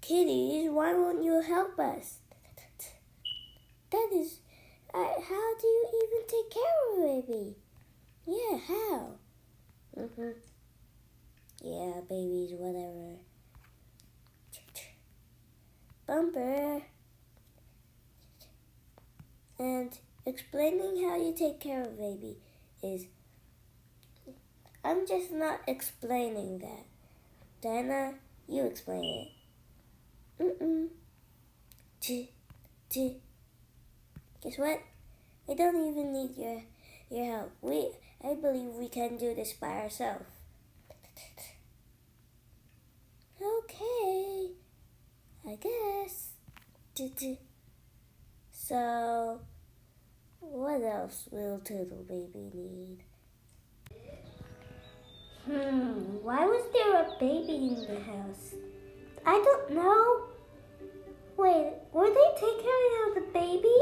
Kitties, why won't you help us? That is, how do you even take care of a baby? Yeah, how? Yeah, babies, whatever. Bumper. And explaining how you take care of a baby is, I'm just not explaining that. Diana, you explain it. Guess what? I don't even need your help. I believe we can do this by ourselves. Okay, I guess. So, what else will Turtle Baby need? Why was there a baby in the house? I don't know. Wait, were they taking care of the baby?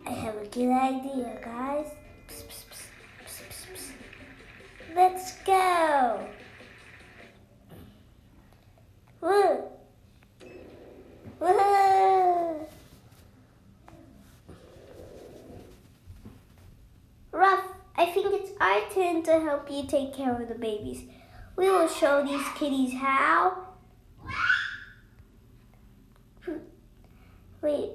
I have a good idea, guys. Psst, psst, psst, psst, psst, psst. Let's go. Woo. Woo. Ruff, I think it's our turn to help you take care of the babies. We will show these kitties how. Wait,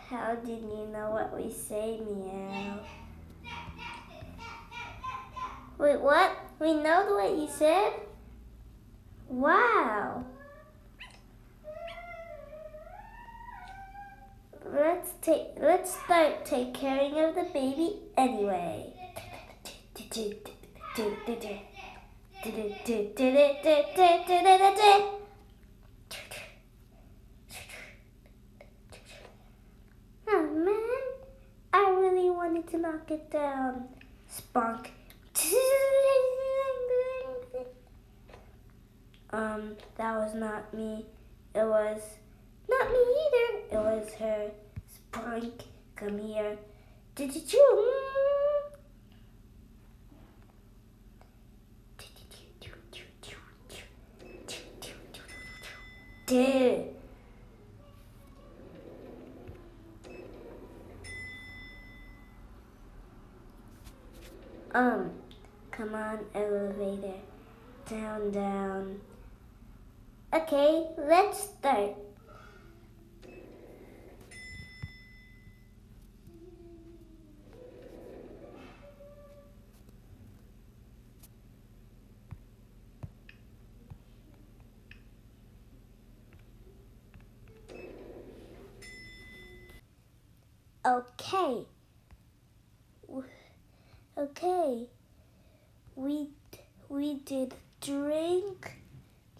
how did you know what we say, meow? Wait, what? We know what you said? Wow. Let's start take caring of the baby anyway. Oh man, I really wanted to knock it down. Spunk. That was not me. It was not me either. It was her. Spunk, come here. Dude. Come on, elevator. Down, down. Okay, let's start. Okay. Okay. We did drink.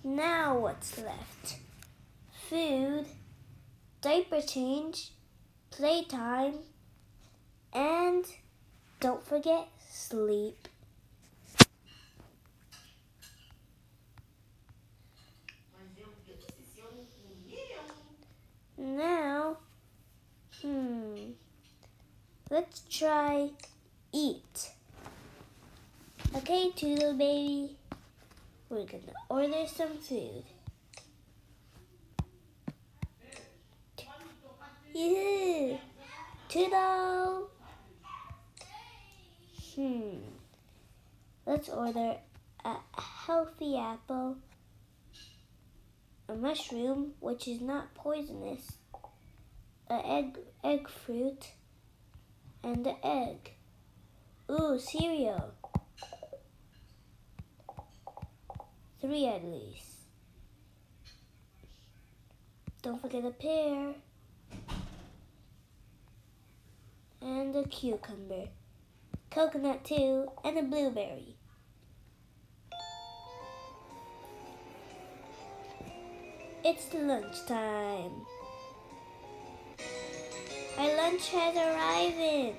Now what's left? Food, diaper change, playtime, and don't forget sleep. Now, let's try eat. Okay, Toodle Baby, we're gonna order some food. Yeah, Toodle. Let's order a healthy apple, a mushroom, which is not poisonous, an egg fruit, and an egg. Ooh, cereal. 3 at least. Don't forget a pear. And a cucumber. Coconut too, and a blueberry. It's lunchtime. Our lunch has arrived.